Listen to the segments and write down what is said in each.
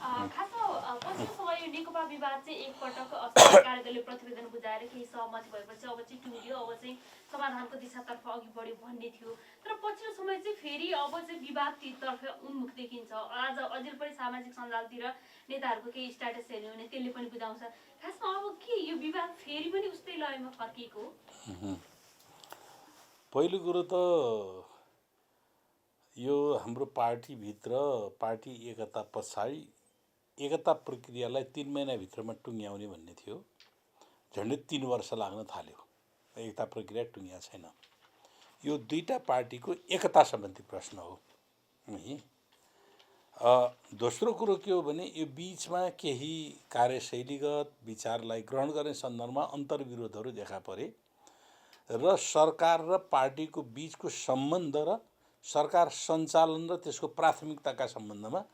खासमा पछिल्लो समय यो नेकपा विवाद चाहिँ एकपटक सरकारी कार्यदलले प्रतिवेदन बुझाएर केही सहमति भएपछि अब चाहिँ टुङ्गियो, अब चाहिँ समाधानको दिशातर्फ अघि बढ्यो भन्ने थियो। तर पछिल्लो समय चाहिँ फेरि अब चाहिँ विवादतर्फ उन्मुख देखिन्छ। आज अझै पनि सामाजिक सञ्जालतिर नेताहरूको केही स्ट्याटस हेर्ने भने त्यसले पनि बुझाउँछ। खासमा अब के यो विवाद फेरि पनि उस्तै लयमा फर्किएको हो? पहिलो कुरो त यो हाम्रो पार्टीभित्र पार्टी एकता पछाडि एकता प्रक्रियालाई 3 महिनाभित्रमा टुङ्ग्याउने भन्ने थियो। झन्डै 3 वर्ष लाग्न थाल्यो, एकता प्रक्रिया टुङ्ग्या छैन। यो दुईटा पार्टीको एकता सम्बन्धी प्रश्न हो है। दोस्रो कुरो के हो भने यो बीचमा केही कार्यशैलीगत विचारलाई ग्रहण गर्ने सन्दर्भमा अन्तर्विरोधहरू देखा परे र सरकार र पार्टीको बीचको सम्बन्ध र सरकार सञ्चालन र त्यसको प्राथमिकताका सम्बन्धमा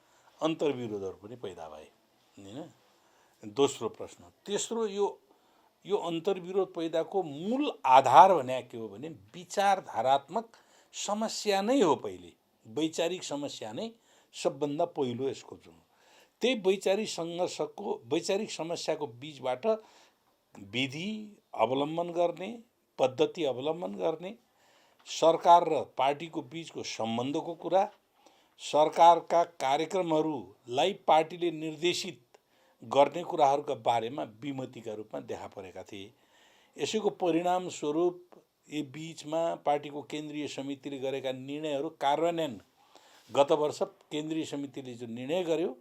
अन्तर्विरोधहरू पनि पैदा भए हैन। दोस्रो प्रश्न। तेस्रो यो अन्तर्विरोध पैदाको मूल आधार भने के हो भने विचारधारात्मक समस्या नै हो। पहिले वैचारिक समस्या नै सबभन्दा पहिलो यसको जुन त्यही वैचारिक सङ्घर्षको वैचारिक समस्याको बीचबाट विधि अवलम्बन गर्ने, पद्धति अवलम्बन गर्ने, सरकार र पार्टीको बीचको सम्बन्धको कुरा, सरकारका कार्यक्रमहरूलाई पार्टीले निर्देशित गर्ने कुराहरूका बारेमा विमतिका रूपमा देखा परेका थिए। यसैको परिणाम स्वरूप यी बीचमा पार्टीको केन्द्रीय समितिले गरेका निर्णयहरू कार्यान्वयन, गत वर्ष केन्द्रीय समितिले जो निर्णय गर्यो,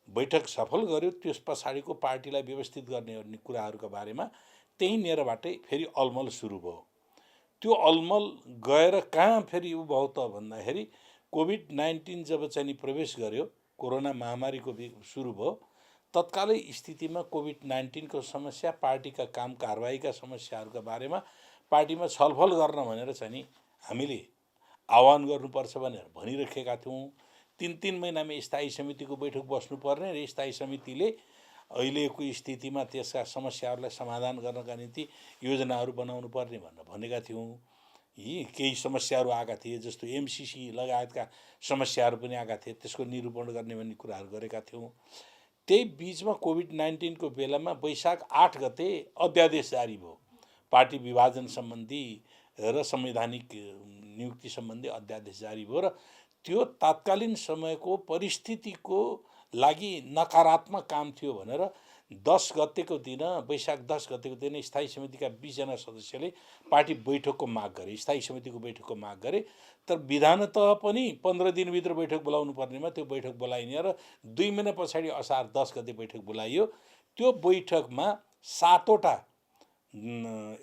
बैठक सफल गर्यो, त्यस पछाडिको पार्टीलाई व्यवस्थित गर्ने कुराहरूका बारेमा त्यहीँनिरबाटै फेरि अलमल सुरु भयो। त्यो अलमल गएर कहाँ फेरि उ भयो त भन्दाखेरि कोभिड-19 जब चाहिँ प्रवेश गर्यो, कोरोना महामारीको सुरु भयो, तत्कालै स्थितिमा कोभिड-19 को समस्या, पार्टीका काम कारबाहीका समस्याहरूका बारेमा पार्टीमा छलफल गर्न भनेर चाहिँ हामीले आह्वान गर्नुपर्छ भनेर भनिराखेका थियौँ। 3-3 महिनामा स्थायी समितिको बैठक बस्नुपर्ने र स्थायी समितिले अहिलेको स्थितिमा त्यसका समस्याहरूलाई समाधान गर्नका निम्ति योजनाहरू बनाउनु पर्ने भनेका थियौँ। यी केही समस्याहरू आएका थिए, जस्तो एमसिसी लगायतका समस्याहरू पनि आएका थिए, त्यसको निरूपण गर्ने भन्ने कुराहरू गरेका थियौँ। त्यही बीचमा कोभिड-19 को बेलामा वैशाख 8 गते अध्यादेश जारी भयो, पार्टी विभाजन सम्बन्धी र संवैधानिक नियुक्ति सम्बन्धी अध्यादेश जारी भयो र त्यो तात्कालीन समयको परिस्थितिको लागि नकारात्मक काम थियो भनेर 10 गतेको दिन, वैशाख 10 गतेको दिन स्थायी समितिका 20 जना सदस्यले पार्टी बैठकको माग गरे, स्थायी समितिको बैठकको माग गरे। तर विधानतः पनि 15 दिनभित्र बैठक बोलाउनु पर्नेमा त्यो बैठक बोलाइने र 2 महिना पछाडि असार 10 गते बैठक बोलाइयो। त्यो बैठकमा 7 वटा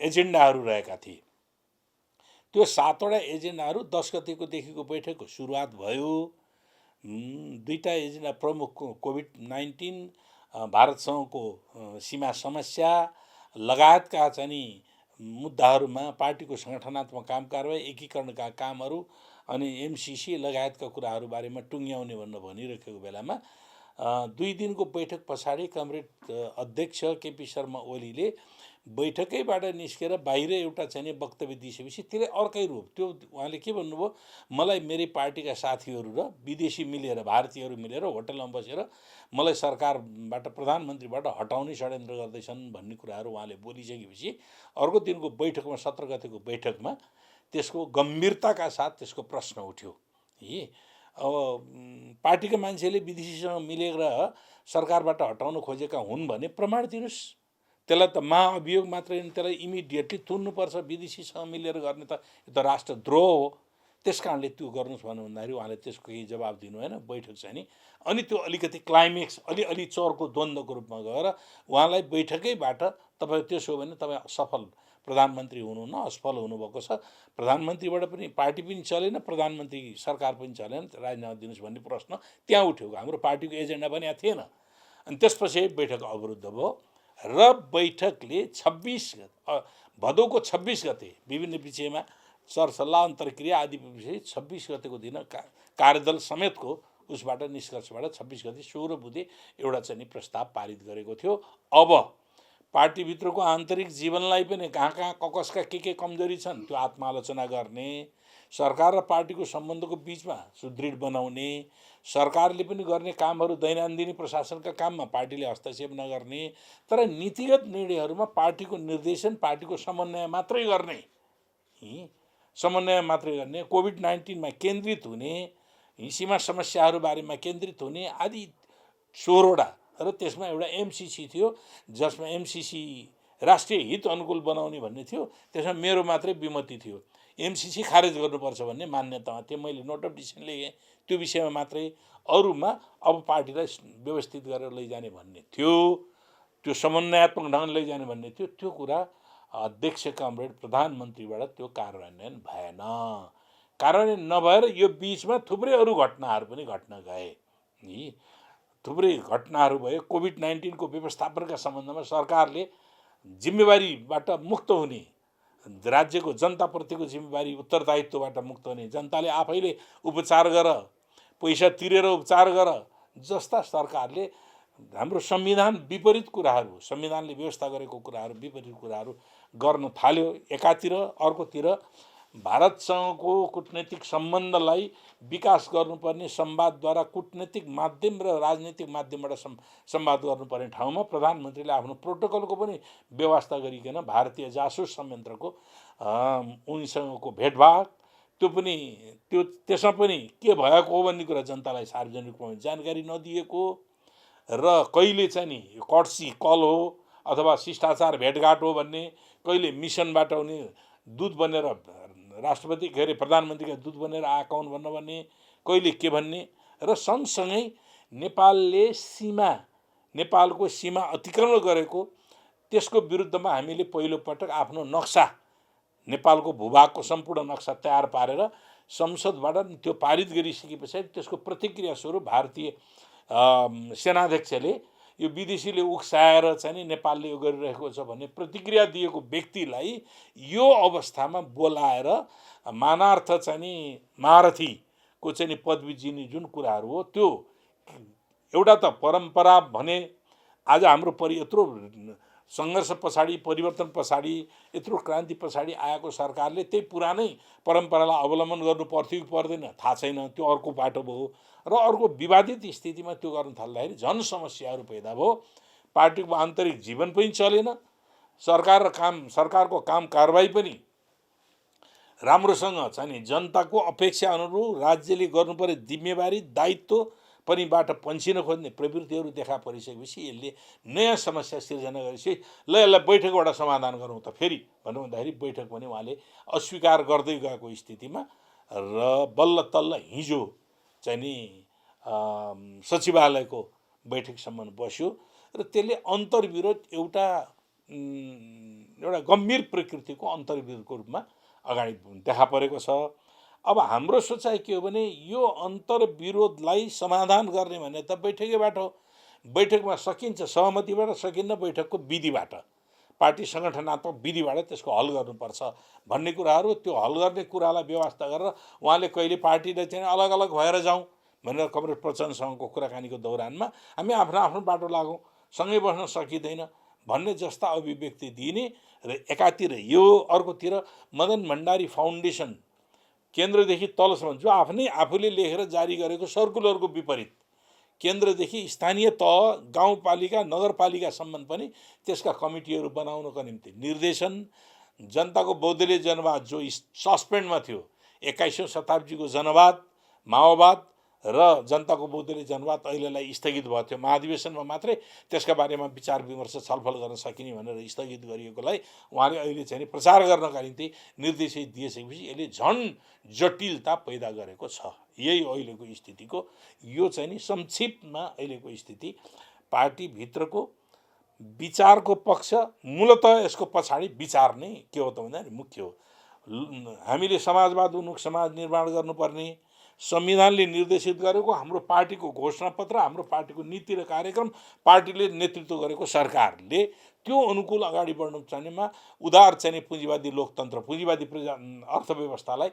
एजेन्डाहरू रहेका थिए। त्यो 7 वटा एजेन्डाहरू 10 गतेको देखिको बैठकको सुरुवात भयो। 2टा एजेन्डा प्रमुख कोभिड-19, भारतसँगको सीमा समस्या लगायतका चाहिँ मुद्दाहरूमा पार्टीको सङ्गठनात्मक काम कारबाही, एकीकरणका कामहरू अनि एमसिसी लगायतका कुराहरू बारेमा टुङ्ग्याउने भनिरहेको बेलामा 2 दिनको बैठक पछाडि कमरेड अध्यक्ष केपी शर्मा ओलीले बैठकैबाट निस्केर बाहिर एउटा चाहिँ वक्तव्य दिइसकेपछि त्यसले अर्कै रूप, त्यो उहाँले के भन्नुभयो, मलाई मेरै पार्टीका साथीहरू र विदेशी मिलेर, भारतीयहरू मिलेर होटलमा बसेर मलाई सरकारबाट, प्रधानमन्त्रीबाट हटाउने षड्यन्त्र गर्दैछन् भन्ने कुराहरू उहाँले बोलिसकेपछि अर्को दिनको बैठकमा, 17 गतेको बैठकमा त्यसको गम्भीरताका साथ त्यसको प्रश्न उठ्यो। अब पार्टीका मान्छेले विदेशीसँग मिलेर सरकारबाट हटाउन खोजेका हुन् भने प्रमाण दिनुहोस्। त्यसलाई त महाअभियोग मात्रै होइन, त्यसलाई इमिडिएटली तुन्नुपर्छ। विदेशीसँग मिलेर गर्ने त यो त राष्ट्रद्रोह हो। त्यस कारणले त्यो गर्नुहोस् भन्दाखेरि उहाँले त्यसको केही जवाब दिनु भएन। बैठक चाहिँ नि अनि त्यो अलिकति क्लाइमेक्स अलि चर्को द्वन्द्वको रूपमा गएर उहाँलाई बैठकैबाट तपाईँ त्यसो हो भने तपाईँ सफल प्रधानमन्त्री हुनुहुन्न, असफल हुनुभएको छ, प्रधानमन्त्रीबाट पनि पार्टी पनि चलेन, प्रधानमन्त्री सरकार पनि चलेन, राजीनामा दिनुहोस् भन्ने प्रश्न त्यहाँ उठ्यो। हाम्रो पार्टीको एजेन्डा पनि यहाँ थिएन। अनि त्यसपछि बैठक अवरुद्ध भयो र बैठकले 26 भदौको 26 गते विभिन्न विषयमा सरसल्लाह अन्तर्क्रिया आदि 26 गतेको दिन कार्यदल समेतको उसबाट निष्कर्षबाट 26 गते 16 बुधे एउटा चाहिँ प्रस्ताव पारित गरेको थियो। अब पार्टीभित्रको आन्तरिक जीवनलाई पनि कहाँ कसका के कमजोरी छन् त्यो आत्मालोचना गर्ने, सरकार र पार्टीको सम्बन्धको बिचमा सुदृढ बनाउने, सरकारले पनि गर्ने कामहरू दैनन्दिन प्रशासनका काममा पार्टीले हस्तक्षेप नगर्ने, तर नीतिगत निर्णयहरूमा पार्टीको निर्देशन, पार्टीको समन्वय मात्रै गर्ने, कोभिड-19 केन्द्रित हुने, सीमा समस्याहरू बारेमा केन्द्रित हुने आदि 16वटा र त्यसमा एउटा एमसिसी थियो, जसमा एमसिसी राष्ट्रिय हित अनुकूल बनाउने भन्ने थियो। त्यसमा मेरो मात्रै विमति थियो। एमसिसी खारेज गर्नुपर्छ भन्ने मान्यतामा थियो। मैले नोट अफ डिसिसन लेखेँ त्यो विषयमा मात्रै, अरूमा अब पार्टीलाई व्यवस्थित गरेर लैजाने भन्ने थियो, त्यो समन्वयात्मक ढङ्गले लैजाने भन्ने थियो। त्यो कुरा अध्यक्ष कमरेड प्रधानमन्त्रीबाट त्यो कार्यान्वयन भएन। कार्यान्वयन नभएर यो बिचमा थुप्रै अरू घटनाहरू पनि घट्न गए। थुप्रै घटनाहरू भयो। कोभिड-19 व्यवस्थापनका सम्बन्धमा सरकारले जिम्मेवारीबाट मुक्त हुने, राज्यको जनताप्रतिको जिम्मेवारी उत्तरदायित्वबाट मुक्त हुने, जनताले आफैले उपचार गर, पैसा तिरेर उपचार गर जस्ता सरकारले हाम्रो संविधान विपरीत कुराहरू, संविधानले व्यवस्था गरेको कुराहरू विपरीत कुराहरू गर्न थाल्यो एकातिर। अर्कोतिर भारतसँगको कूटनैतिक सम्बन्धलाई विकास गर्नुपर्ने संवादद्वारा कूटनैतिक माध्यम र राजनीतिक माध्यमबाट संवाद गर्नुपर्ने ठाउँमा प्रधानमन्त्रीले आफ्नो प्रोटोकलको पनि व्यवस्था गरिकन भारतीय जासुस संयन्त्रको उनीसँगको भेटभाट, त्यसमा पनि के भएको हो भन्ने कुरा जनतालाई सार्वजनिक रूपमा जानकारी नदिएको र कहिले चाहिँ नि कर्टसी कल हो अथवा शिष्टाचार भेटघाट हो भन्ने, कहिले मिसनबाट उनी दूत बनेर राष्ट्रपति प्रधानमन्त्रीका दूत बनेर आएका हुन् भन्ने, कहिले के भन्ने र सँगसँगै नेपालको सीमा अतिक्रमण गरेको त्यसको विरुद्धमा हामीले पहिलोपटक आफ्नो नक्सा, नेपालको भूभागको सम्पूर्ण नक्सा तयार पारेर संसदबाट त्यो पारित गरिसके पछाडि त्यसको प्रतिक्रिया स्वरूप भारतीय सेनाध्यक्षले यो विदेशीले उक्साएर चाहिँ नि नेपालले यो गरिरहेको छ भन्ने प्रतिक्रिया दिएको व्यक्तिलाई यो अवस्थामा बोलाएर मानार्थ चाहिँ नि महारथीको चाहिँ नि पदवी दिने जुन कुराहरू हो, त्यो एउटा त परम्परा भने आज हाम्रो यत्रो सङ्घर्ष पछाडि, परिवर्तन पछाडि, यत्रो क्रान्ति पछाडि आएको सरकारले त्यही पुरानै परम्परालाई अवलम्बन गर्नु पर्थ्यो कि पर्दैन थाहा छैन। त्यो अर्को बाटो भयो र अर्को विवादित स्थितिमा त्यो गर्न थाल्दाखेरि झन् समस्याहरू पैदा भयो। पार्टीको आन्तरिक जीवन पनि चलेन, सरकारको काम कारबाही पनि राम्रोसँग चाहिँ नि जनताको अपेक्षा अनुरूप राज्यले गर्नुपर्ने जिम्मेवारी दायित्व पनिबाट पन्सिन खोज्ने प्रवृत्तिहरू देखा परिसकेपछि यसले नयाँ समस्या सिर्जना गरेपछि ल यसलाई बैठकबाट समाधान गरौँ त फेरि भन्नु भन्दाखेरि बैठक पनि उहाँले अस्वीकार गर्दै गएको स्थितिमा र बल्ल तल्ल हिजो चाहिँ नि सचिवालयको बैठकसम्म बस्यो र त्यसले अन्तर्विरोध एउटा गम्भीर प्रकृतिको अन्तर्विरोधको रूपमा अगाडि देखा परेको छ। अब हाम्रो सोचाइ के हो भने यो अन्तर्विरोधलाई समाधान गर्ने भने त बैठकैबाट हो। बैठकमा सकिन्छ, सहमतिबाट सकिन्न, बैठकको विधिबाट, पार्टी सङ्गठनात्मक विधिबाट त्यसको हल गर्नुपर्छ भन्ने कुराहरू। त्यो हल गर्ने कुरालाई व्यवस्था गरेर उहाँले कहिले पार्टीले चाहिँ अलग अलग भएर जाउँ भनेर कमरेड प्रचण्डसँगको कुराकानीको दौरानमा हामी आफ्नो आफ्नो बाटो लागौँ, सँगै बस्न सकिँदैन भन्ने जस्ता अभिव्यक्ति दिने र एकातिर यो, अर्कोतिर मदन भण्डारी फाउन्डेसन केन्द्रदेखि तलसम्म जो आफूले लेखेर जारी गरेको सर्कुलरको विपरीत केन्द्रदेखि स्थानीय तह, गाउँपालिका, नगरपालिकासम्म पनि त्यसका कमिटीहरू बनाउनको निम्ति निर्देशन, जनताको बौद्धले जनवाद जो सस्पेन्डमा थियो, 21औं शताब्दीको जनवाद, माओवाद र जनताको बौद्धले जनवाद अहिलेलाई स्थगित भएको थियो। महाधिवेशनमा मात्रै त्यसका बारेमा विचार विमर्श छलफल गर्न सकिने भनेर स्थगित गरिएकोलाई उहाँले अहिले चाहिँ प्रचार गर्नका निम्ति निर्देशित दिइसकेपछि यसले झन् जटिलता पैदा गरेको छ। यही अहिलेको स्थितिको यो चाहिँ नि संक्षिप्तमा अहिलेको स्थिति पार्टीभित्रको विचारको पक्ष। मूलतः यसको पछाडि विचार नै के हो त भन्दाखेरि मुख्य हो। हामीले समाजवाद उन्मुख समाज निर्माण गर्नुपर्ने, संविधानले निर्देशित गरेको हाम्रो पार्टीको घोषणापत्र, हाम्रो पार्टीको नीति र कार्यक्रम, पार्टीले नेतृत्व गरेको सरकारले त्यो अनुकूल अगाडि बढ्नु चाहनेमा उदार चाहिँ पुँजीवादी लोकतन्त्र, पुँजीवादी अर्थव्यवस्थालाई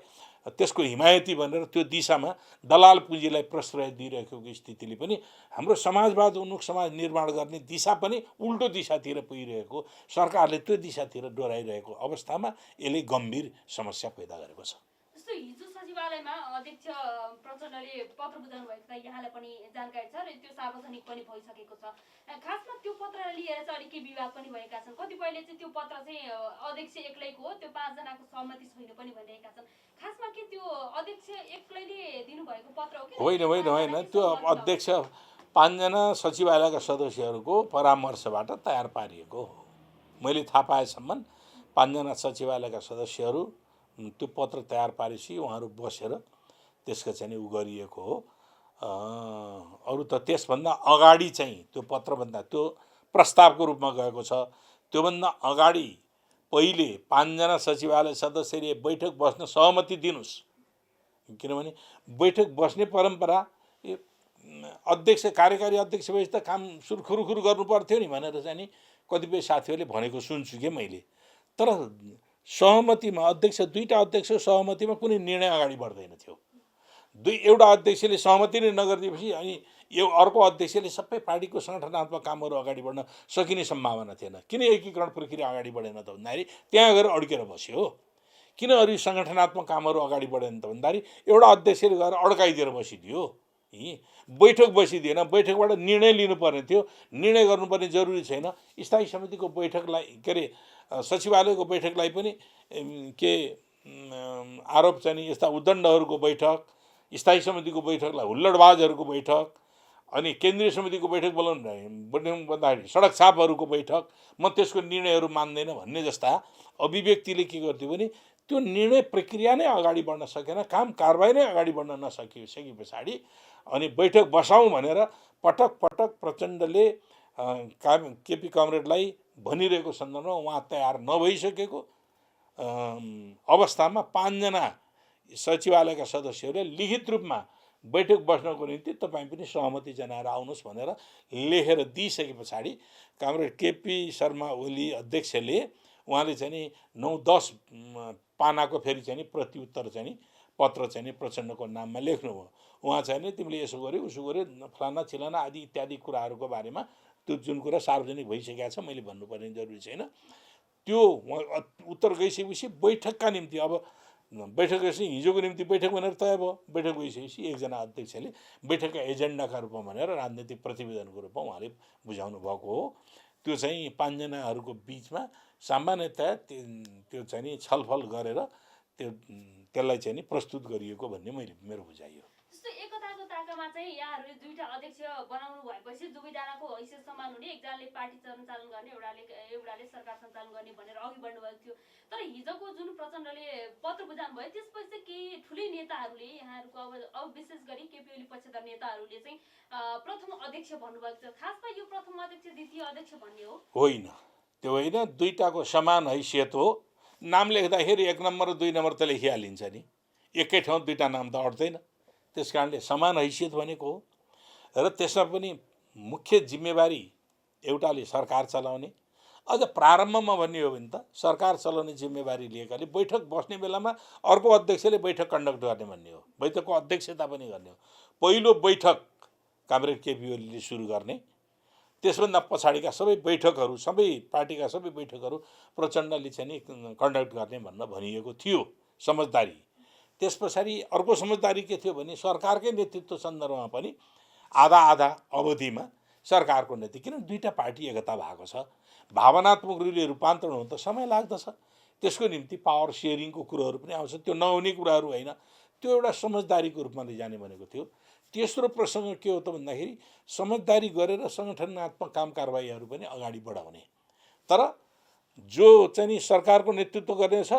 त्यसको हिमायती भनेर त्यो दिशामा दलाल पुँजीलाई प्रश्रय दिइरहेको स्थितिले पनि हाम्रो समाजवाद उन्मुख समाज निर्माण गर्ने दिशा पनि उल्टो दिशातिर पुगिरहेको, सरकारले त्यो दिशातिर डोराइरहेको अवस्थामा यसले गम्भीर समस्या पैदा गरेको छ। जस्तो हिजो सचिवालयमा अध्यक्ष प्रचण्डले पत्र बुझाउनु भएको छ, यहाँलाई पनि जानकारी छ र त्यो सार्वजनिक पनि भइसकेको छ। खासमा त्यो पत्रलाई लिएर चाहिँ अलिक विवाद पनि भएका छन्। कतिपयले चाहिँ त्यो पत्र चाहिँ अध्यक्ष एक्लैको हो, त्यो 5 जनाको सहमति छैन पनि भनिरहेका छन्। खासमा के त्यो अध्यक्ष एक्लैले दिनुभएको पत्र हो कि होइन त्यो अध्यक्ष 5 जना सचिवालयका सदस्यहरूको परामर्शबाट तयार पारिएको हो। मैले थाहा पाएसम्म 5 जना सचिवालयका सदस्यहरू त्यो पत्र तयार पारेपछि उहाँहरू बसेर त्यसको चाहिँ उ गरिएको हो। अरू त त्यसभन्दा अगाडि चाहिँ त्यो पत्रभन्दा त्यो प्रस्तावको रूपमा गएको छ। त्योभन्दा अगाडि पहिले 5 जना सचिवालय सदस्यले बैठक बस्न सहमति दिनुस्, किनभने बैठक बस्ने परम्परा अध्यक्ष कार्यकारी अध्यक्ष भएपछि त काम सुरखुरुखुरु गर्नु पर्थ्यो नि भनेर चाहिँ नि कतिपय साथीहरूले भनेको सुन्छु के मैले। तर सहमतिमा अध्यक्ष दुईटा अध्यक्ष सहमतिमा कुनै निर्णय अगाडि बढ्दैन थियो। एउटा अध्यक्षले सहमति नै नगरिदिएपछि अनि यो अर्को अध्यक्षले सबै पार्टीको सङ्गठनात्मक कामहरू अगाडि बढ्न सकिने सम्भावना थिएन। किन एकीकरण प्रक्रिया अगाडि बढेन त भन्दाखेरि त्यहाँ गएर अड्केर बस्यो। किन अरू सङ्गठनात्मक कामहरू अगाडि बढेन त भन्दाखेरि एउटा अध्यक्षले गएर अड्काइदिएर बसिदियो। बैठक बसिदिएन, बैठकबाट निर्णय लिनुपर्ने थियो, निर्णय गर्नुपर्ने जरुरी छैन। स्थायी समितिको बैठकलाई के अरे सचिवालयको बैठकलाई पनि के आरोप चाहिँ नि यस्ता उद्दण्डहरूको बैठक, स्थायी समितिको बैठकलाई हुल्लडबाजहरूको बैठक, अनि केन्द्रीय समितिको बैठक बोलाउनु भन्दाखेरि सडक छापहरूको बैठक, म त्यसको निर्णयहरू मान्दैन भन्ने जस्ता अभिव्यक्तिले के गर्थ्यो भने त्यो निर्णय प्रक्रिया नै अगाडि बढ्न सकेन, काम कारबाही नै अगाडि बढ्न नसके पछाडि अनि बैठक बसाउँ भनेर पटक पटक प्रचण्डले केपी कमरेडलाई भनिरहेको सन्दर्भमा उहाँ तयार नभइसकेको अवस्थामा 5 जना सचिवालयका सदस्यहरूले लिखित रूपमा बैठक बस्नको निम्ति तपाईँ पनि सहमति जनाएर आउनुहोस् भनेर लेखेर दिइसके पछाडि कमरेड केपी शर्मा ओली अध्यक्षले उहाँले चाहिँ नि 9-10 पानाको फेरि चाहिँ नि प्रत्युत्तर चाहिँ नि पत्र चाहिँ नि प्रचण्डको नाममा लेख्नुभयो। उहाँ चाहिँ नि तिमीले यसो गर्यो उसो गर्यो फलाना चिलाना आदि इत्यादि कुराहरूको बारेमा त्यो जुन कुरा सार्वजनिक भइसकेको छ मैले भन्नुपर्ने जरुरी छैन। त्यो उत्तर गइसकेपछि बैठकका निम्ति अब बैठक गएपछि हिजोको निम्ति बैठक भनेर तय भयो। बैठक गइसकेपछि एकजना अध्यक्षले बैठकका एजेन्डाका रूपमा भनेर राजनीतिक प्रतिवेदनको रूपमा उहाँले बुझाउनु भएको हो। त्यो चाहिँ 5 जनाहरूको बिचमा सामान्यतया त्यो चाहिँ नि छलफल गरेर त्यसलाई चाहिँ नि प्रस्तुत गरिएको भन्ने मेरो बुझाइ हो। जस्तो एकताको ताकामा चाहिँ यहाँहरूले दुईटा अध्यक्ष बनाउनु भएपछि दुवैजनाको हैसियत समान हुने, एकजनाले पार्टी सञ्चालन गर्ने, एउटाले सरकार सञ्चालन गर्ने भनेर अघि बढ्नु भएको थियो। तर हिजोको जुन प्रचण्डले पत्र बुझाउनु भयो त्यसपछि चाहिँ केही ठुलै नेताहरूले यहाँहरूको अब विशेष गरी केपी ओली पक्षधर नेताहरूले चाहिँ प्रथम अध्यक्ष भन्नुभएको छ। खासमा यो प्रथम अध्यक्ष द्वितीय अध्यक्ष भन्ने हो होइन, त्यो होइन, दुईटाको समान हैसियत हो। नाम लेख्दाखेरि 1 नम्बर र 2 नम्बर त लेखिहालिन्छ नि, एकै ठाउँ दुईटा नाम त अट्दैन। त्यस कारणले समान हैसियत भनेको हो। र त्यसमा पनि मुख्य जिम्मेवारी एउटाले सरकार चलाउने, अझ प्रारम्भमा भन्ने हो भने त सरकार चलाउने जिम्मेवारी लिएकाले बैठक बस्ने बेलामा अर्को अध्यक्षले बैठक कन्डक्ट गर्ने भन्ने हो, बैठकको अध्यक्षता पनि गर्ने हो। पहिलो बैठक कमरेड केपी ओलीले सुरु गर्ने, त्यसभन्दा पछाडिका सबै बैठकहरू सबै पार्टीका सबै बैठकहरू प्रचण्डले चाहिँ नि कन्डक्ट गर्ने भनेर भनिएको थियो समझदारी। त्यस पछाडि अर्को समझदारी के थियो भने सरकारकै नेतृत्व सन्दर्भमा पनि आधा आधा अवधिमा सरकारको नेतृत्व, किन दुईटा पार्टी एकता भएको छ, भावनात्मक रूपले रूपान्तरण हुन त समय लाग्दछ। त्यसको निम्ति पावर सेयरिङको कुरोहरू पनि आउँछ, त्यो नहुने कुराहरू होइन, त्यो एउटा समझदारीको रूपमा लैजाने भनेको थियो। तेस्रो प्रसङ्ग के हो त भन्दाखेरि समझदारी गरेर सङ्गठनात्मक काम कारबाहीहरू पनि अगाडि बढाउने। तर जो चाहिँ नि सरकारको नेतृत्व गर्नेछ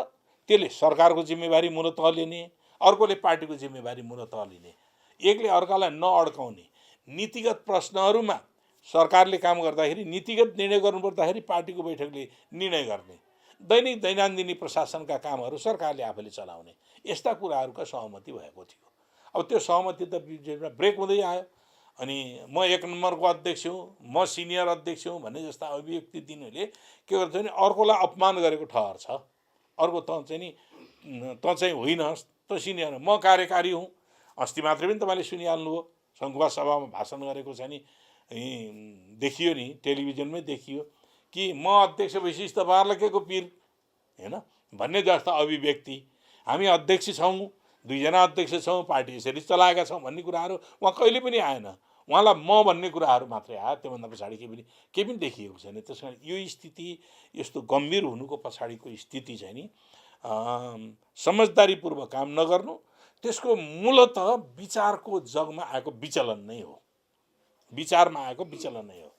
त्यसले सरकारको जिम्मेवारी मूलतः लिने, अर्कोले पार्टीको जिम्मेवारी मूलतः लिने, एकले अर्कालाई नअड्काउने, नीतिगत प्रश्नहरूमा सरकारले काम गर्दाखेरि नीतिगत निर्णय गर्नुपर्दाखेरि पार्टीको बैठकले निर्णय गर्ने, दैनन्दिनी प्रशासनका कामहरू सरकारले आफैले चलाउने, यस्ता कुराहरूका सहमति भएको थियो। अब त्यो सहमति त ब्रेक हुँदै आयो। अनि म 1 नम्बरको अध्यक्ष हुँ, म सिनियर अध्यक्ष हुँ भन्ने जस्ता अभिव्यक्ति दिनुले के गर्छ भने अर्कोलाई अपमान गरेको ठहर छ। अर्को त चाहिँ होइनस्, त सिनियर, म कार्यकारी हुँ। अस्ति मात्रै पनि तपाईँले सुनिहाल्नुभयो, सङ्घुवा सभामा भाषण गरेको चाहिँ नि देखियो नि, टेलिभिजनमै देखियो कि म अध्यक्ष भएपछि तपाईँहरूलाई के को पिर होइन भन्ने जस्ता अभिव्यक्ति। हामी अध्यक्ष छौँ, दुईजना अध्यक्ष छौँ, पार्टी यसरी चलाएका छौँ भन्ने कुराहरू उहाँ कहिले पनि आएन। उहाँलाई म भन्ने कुराहरू मात्रै आयो, त्योभन्दा पछाडि केही पनि देखिएको छैन। त्यस कारण यो स्थिति, यस्तो गम्भीर हुनुको पछाडिको स्थिति चाहिँ नि समझदारीपूर्वक काम नगर्नु, त्यसको मूलत विचारको जगमा आएको विचलन नै हो, विचारमा आएको विचलन नै हो।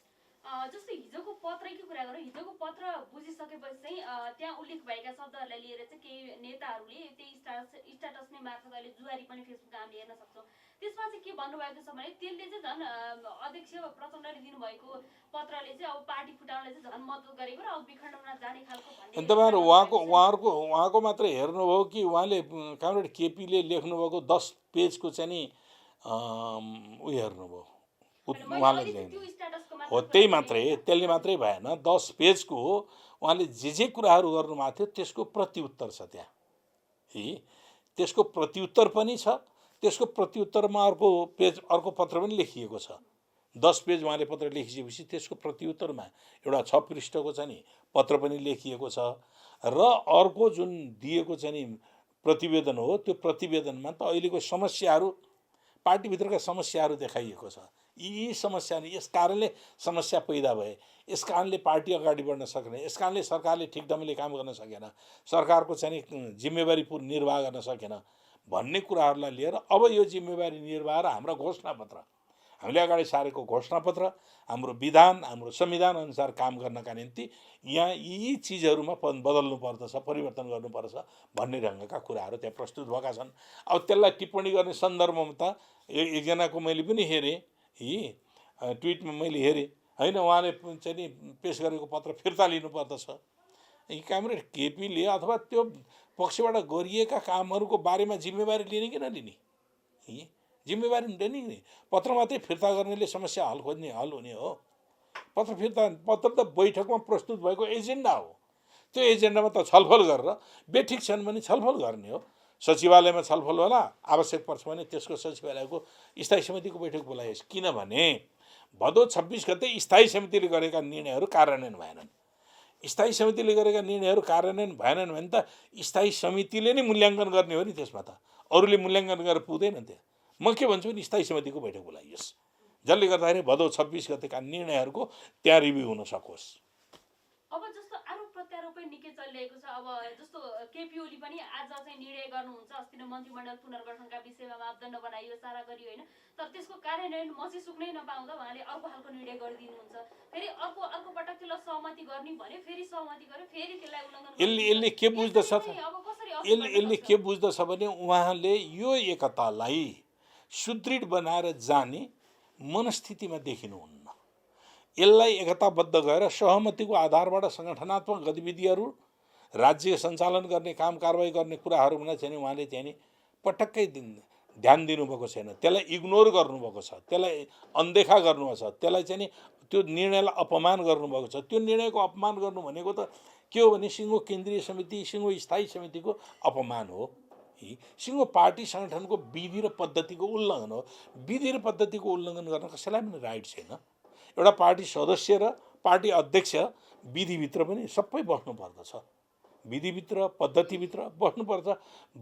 जस्तो हिजोको पत्रकै कुरा गरौँ, हिजोको पत्र बुझिसकेपछि चाहिँ त्यहाँ उल्लेख भएका शब्दहरूलाई लिएर चाहिँ केही नेताहरूले त्यही स्ट्याटस नै मार्फत अहिले जुवारी पनि फेसबुकमा हामीले हेर्न सक्छौँ। त्यसमा चाहिँ के भन्नुभएको छ भने त्यसले चाहिँ झन् अध्यक्ष प्रचण्डले दिनुभएको पत्रले चाहिँ अब पार्टी फुटाउनलाई चाहिँ झन् मद्दत गरेको र अब विखण्डनमा जाने खालको भन्ने। अनि तपाईँहरू उहाँको मात्रै हेर्नुभयो कि उहाँले कमरेड केपीले लेख्नुभएको 10 पेजको चाहिँ नि उयो हेर्नुभयो? उहाँले हो त्यही मात्रै, त्यसले मात्रै भएन। 10 पेजको उहाँले जे कुराहरू गर्नुभएको थियो त्यसको प्रत्युत्तर छ त्यहाँ। त्यसको प्रत्युत्तर पनि छ। त्यसको प्रत्युत्तरमा अर्को पेज, अर्को पत्र पनि लेखिएको छ। 10 पेज उहाँले पत्र लेखिसकेपछि त्यसको प्रत्युत्तरमा एउटा 6 पृष्ठको चाहिँ नि पत्र पनि लेखिएको छ। र अर्को जुन दिएको चाहिँ नि प्रतिवेदन हो, त्यो प्रतिवेदनमा त अहिलेको समस्याहरू, पार्टीभित्रका समस्याहरू देखाइएको छ। यी समस्याहरू, यस कारणले समस्या पैदा भए, यस कारणले पार्टी अगाडि बढ्न सकेन, यस कारणले सरकारले ठिक ढङ्गले काम गर्न सकेन, सरकारको चाहिँ जिम्मेवारी निर्वाह गर्न सकेन भन्ने कुराहरूलाई लिएर अब यो जिम्मेवारी निर्वाह र हाम्रा घोषणापत्र, हामीले अगाडि सारेको घोषणापत्र, हाम्रो विधान, हाम्रो संविधान अनुसार काम गर्नका निम्ति यहाँ यी चिजहरूमा बदल्नु पर्दछ, परिवर्तन गर्नुपर्छ भन्ने ढङ्गका कुराहरू त्यहाँ प्रस्तुत भएका छन्। अब त्यसलाई टिप्पणी गर्ने सन्दर्भमा त एकजनाको मैले पनि हेरेँ, ट्विटमा मैले हेरेँ होइन, उहाँले चाहिँ नि पेस गरेको पत्र फिर्ता लिनुपर्दछ। कमरेड केपीले अथवा त्यो पक्षबाट गरिएका कामहरूको बारेमा जिम्मेवारी लिने कि नलिने? जिम्मेवारी लिने नि, पत्र मात्रै फिर्ता गर्नेले समस्या हल हुने हो? पत्र त बैठकमा प्रस्तुत भएको एजेन्डा हो। त्यो एजेन्डामा त छलफल गरेर बेठिक छन् भने छलफल गर्ने हो। सचिवालयमा छलफल होला, आवश्यक पर्छ भने त्यसको सचिवालयको स्थायी समितिको बैठक बोलाइयोस्। किनभने भदौ 26 गते स्थायी समितिले गरेका निर्णयहरू कार्यान्वयन भएनन्। स्थायी समितिले गरेका निर्णयहरू कार्यान्वयन भएनन् भने त स्थायी समितिले नै मूल्याङ्कन गर्ने हो नि। त्यसमा त अरूले मूल्याङ्कन गरेर पुग्दैन त्यहाँ। म के भन्छु भने स्थायी समितिको बैठक बोलाइयोस्, जसले गर्दाखेरि भदौ 26 गतेका निर्णयहरूको त्यहाँ रिभ्यू हुन सकोस्। अब जस्तो आरोप प्रत्यारोपै निकै चलिरहेको छ। अब जस्तो केपी ओली पनि आज चाहिँ निर्णय गर्नुहुन्छ, अस्ति नै मन्त्रीमण्डल पुनर्गठनका विषयमा मापदण्ड बनाइयो, सारा गरियो होइन, तर त्यसको कार्यान्वयन मसी सुक्नै नपाउँदा उहाँले अर्को खालको निर्णय गरिदिनुहुन्छ। फेरि अर्को पटक त्यसलाई सहमति गर्ने भन्यो, फेरि सहमति गर्यो, फेरि त्यसलाई उल्लङ्घन। यसले के बुझ्दछ त? यसले के बुझ्दछ भने उहाँले यो एकतालाई सुदृढ बनाएर जाने मनस्थितिमा देखिनुहुन्न। यसलाई एकताबद्ध गरेर सहमतिको आधारबाट सङ्गठनात्मक गतिविधिहरू, राज्य सञ्चालन गर्ने, काम कारबाही गर्ने कुराहरूमा चाहिँ उहाँले चाहिँ नि पटक्कै ध्यान दिनुभएको छैन। त्यसलाई इग्नोर गर्नुभएको छ, त्यसलाई अनदेखा गर्नुभएको छ, त्यसलाई चाहिँ नि त्यो निर्णयलाई अपमान गर्नुभएको छ। त्यो निर्णयको अपमान गर्नु भनेको त के हो भने सिङ्गो केन्द्रीय समिति, सिङ्गो स्थायी समितिको अपमान हो। सिङ्गो पार्टी सङ्गठनको विधि र पद्धतिको उल्लङ्घन हो। विधि र पद्धतिको उल्लङ्घन गर्न कसैलाई पनि राइट छैन। एउटा पार्टी सदस्य र पार्टी अध्यक्ष विधिभित्र पनि सबै बस्नुपर्दछ, विधिभित्र पद्धतिभित्र बस्नुपर्छ।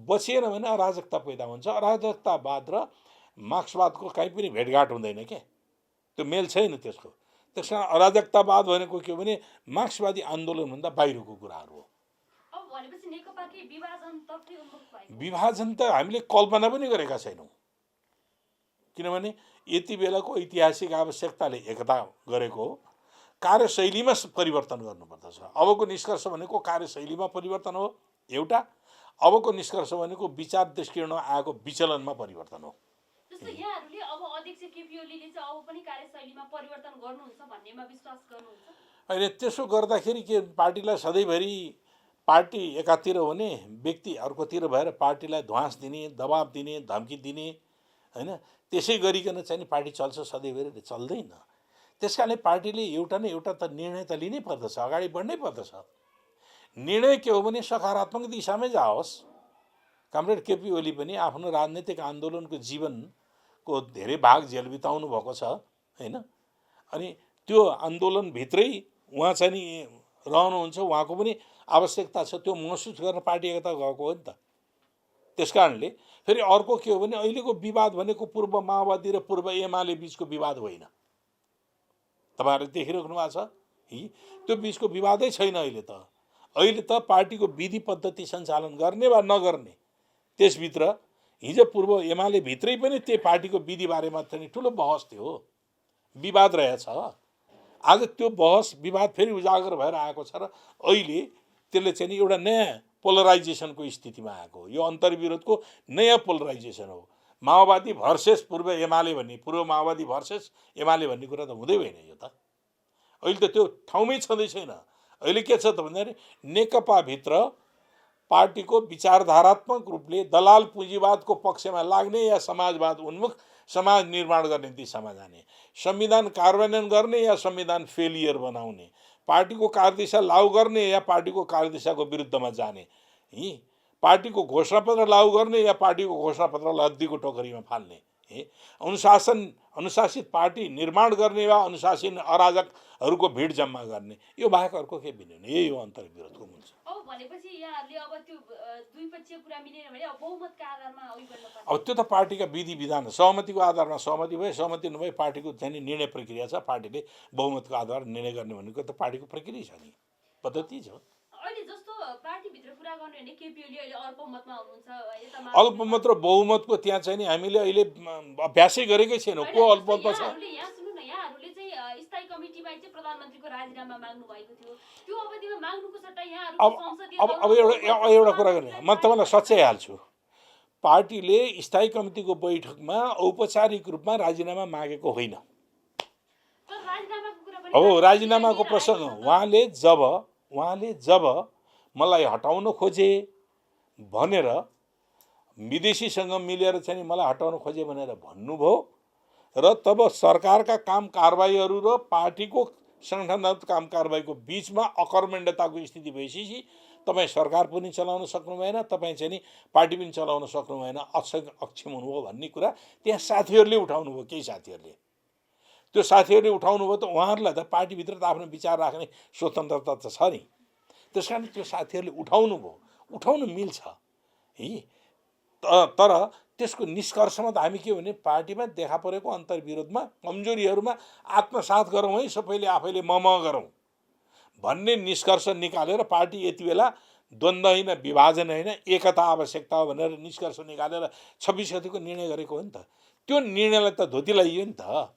बसिएन भने अराजकता पैदा हुन्छ। अराजकतावाद र मार्क्सवादको कहीँ पनि भेटघाट हुँदैन क्या, त्यो मेल छैन त्यसको। त्यस कारण अराजकतावाद भनेको के हो भने मार्क्सवादी आन्दोलनभन्दा बाहिरको कुराहरू हो। विभाजन त हामीले कल्पना पनि गरेका छैनौँ, किनभने यति बेलाको ऐतिहासिक आवश्यकताले एकता गरेको हो। कार्यशैलीमा परिवर्तन गर्नुपर्दछ। अबको निष्कर्ष भनेको कार्यशैलीमा परिवर्तन हो एउटा, अबको निष्कर्ष भनेको विचार दृष्टिकोणमा आएको विचलनमा परिवर्तन हो। जस्तो यहाँहरूले अब अध्यक्ष केपी ओलीले चाहिँ अब पनि कार्यशैलीमा परिवर्तन गर्नुहुन्छ भन्नेमा विश्वास गर्नुहुन्छ? अहिले त्यसो गर्दाखेरि के, पार्टीलाई सधैँभरि पार्टी एकातिर हुने, व्यक्ति अर्कोतिर भएर पार्टीलाई ध्वास दिने, दबाब दिने, धम्की दिने होइन, त्यसै गरिकन चाहिँ नि पार्टी चल्छ सधैँभरि? चल्दैन। त्यस कारणले पार्टीले एउटा न एउटा त निर्णय त लिनै पर्दछ, अगाडि बढ्नै पर्दछ। निर्णय के हो भने सकारात्मक दिशामै जाओस्। कमरेड केपी ओली पनि आफ्नो राजनैतिक आन्दोलनको जीवनको धेरै भाग जेल बिताउनु भएको छ होइन, अनि त्यो आन्दोलनभित्रै उहाँ चाहिँ नि रहनुहुन्छ। उहाँको पनि आवश्यकता छ, त्यो महसुस गर्न पार्टी एकता गएको हो नि त। त्यस कारणले फेरि अर्को के हो भने अहिलेको विवाद भनेको पूर्व माओवादी र पूर्व एमाले बिचको विवाद होइन। तपाईँहरूले देखिराख्नु भएको छ त्यो बिचको विवादै छैन। अहिले त पार्टीको विधि पद्धति सञ्चालन गर्ने वा नगर्ने त्यसभित्र हिजो पूर्व एमाले भित्रै पनि त्यही पार्टीको विधिबारेमा चाहिँ ठुलो बहस थियो, विवाद रहेछ। आज त्यो बहस विवाद फेरि उजागर भएर आएको छ र अहिले त्यसले चाहिँ एउटा नयाँ पोलराइजेसनको स्थितिमा आएको हो। यो अन्तर्विरोधको नयाँ पोलराइजेसन हो। माओवादी भर्सेस पूर्व एमाले भन्ने, पूर्व माओवादी भर्सेस एमाले भन्ने कुरा त हुँदै होइन। यो त अहिले त त्यो ठाउँमै छँदै छैन। अहिले के छ त भन्दाखेरि नेकपाभित्र पार्टीको विचारधारात्मक रूपले दलाल पुँजीवादको पक्षमा लाग्ने या समाजवाद उन्मुख समाज निर्माण गर्ने दिशामा जाने, संविधान कार्यान्वयन गर्ने या संविधान फेलियर बनाउने, पार्टीको कार्यदिशा लागू गर्ने या पार्टीको कार्यदिशाको विरुद्धमा जाने, पार्टीको घोषणापत्र लागू गर्ने या पार्टीको घोषणापत्रलाई हद्दीको टोकरीमा फाल्ने, अनुशासित पार्टी निर्माण गर्ने वा अनुशासित अराजकहरूको भिड जम्मा गर्ने, यो बाहेक अर्को केही भिन्न। यही हो अन्तर्विरोधको मूल। अब भनेपछि यहाँहरूले अब त्यो द्विपक्षीय कुरा मिलेन भने अब बहुमतका आधारमा उयो गर्नुपर्छ। अब त्यो त पार्टीका विधि विधान, सहमतिको आधारमा सहमति भयो, सहमति नभए पार्टीको चाहिँ निर्णय प्रक्रिया छ। पार्टीले बहुमतको आधारमा निर्णय गर्ने भनेको त पार्टीको प्रक्रिया छ नि, पद्धति छ। अहिले जस्तो पार्टीभित्र कुरा गर्ने भने केपी ओली अहिले अल्पमतमा हुनुहुन्छ। अल्पमत र बहुमतको त्यहाँ चाहिँ नि हामीले अहिले अभ्यासै गरेकै छैनौँ। को अल्पमतमा छ? यहाँहरूले चाहिँ स्थायी कमिटीमा चाहिँ प्रधानमन्त्रीको राजीनामा माग्नु भएको थियो। त्यो अवधिमा माग्नुको सट्टा अब एउटा कुरा गर्ने, म तपाईँलाई सच्चै हाल्छु। पार्टीले स्थायी कमिटीको बैठकमा औपचारिक रूपमा राजीनामा मागेको होइन। अब राजीनामाको प्रसङ्ग उहाँले जब मलाई हटाउन खोजे भनेर विदेशीसँग मिलेर चाहिँ मलाई हटाउन खोजे भनेर भन्नुभयो र तब सरकारका काम कारबाहीहरू र पार्टीको सङ्गठनात्मक काम कारबाहीको बिचमा अकर्मण्यताको स्थिति भएपछि तपाईँ सरकार पनि चलाउन सक्नु भएन, तपाईँ चाहिँ नि पार्टी पनि चलाउन सक्नु भएन, अक्षम हुनुभयो भन्ने कुरा त्यहाँ साथीहरूले उठाउनु भयो। केही साथीहरूले त्यो साथीहरूले उठाउनु भयो त उहाँहरूलाई त पार्टीभित्र त आफ्नो विचार राख्ने स्वतन्त्रता त छ नि। त्यस कारण त्यो साथीहरूले उठाउनु मिल्छ तर त्यसको निष्कर्षमा त हामी के भने पार्टीमा देखा परेको अन्तर्विरोधमा कमजोरीहरूमा आत्मसात गरौँ है, सबैले आफैले मम गरौँ भन्ने निष्कर्ष निकालेर पार्टी यति बेला द्वन्द्व होइन, विभाजन होइन, एकता आवश्यकता हो भनेर निष्कर्ष निकालेर 26 गतिको निर्णय गरेको हो नि त। त्यो निर्णयलाई त धोती लगाइयो नि त।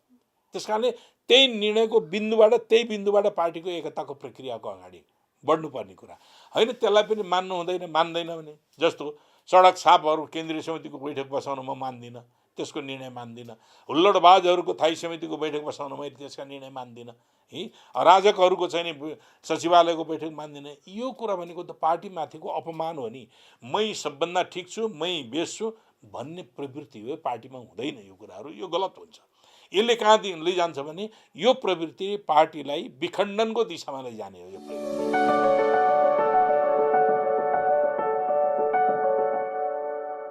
त्यस कारणले त्यही निर्णयको बिन्दुबाट पार्टीको एकताको प्रक्रियाको अगाडि बढ्नुपर्ने कुरा होइन। त्यसलाई पनि मान्दैन भने जस्तो सडक छापहरू केन्द्रीय समितिको बैठक बसाउन म मान्दिनँ, त्यसको निर्णय मान्दिनँ। हुल्लडबाजहरूको थाई समितिको बैठक बसाउन मैले त्यसका निर्णय मान्दिनँ। अराजकहरूको चाहिँ नि सचिवालयको बैठक मान्दिनँ। यो कुरा भनेको त पार्टीमाथिको अपमान हो नि। मै सबभन्दा ठिक छु, मै बेस छु भन्ने प्रवृत्ति हो। पार्टीमा हुँदैन यो कुराहरू, यो गलत हुन्छ। यसले कहाँ लैजान्छ भने यो प्रवृत्ति पार्टीलाई विखण्डनको दिशामा लैजाने हो। यो प्रवृत्ति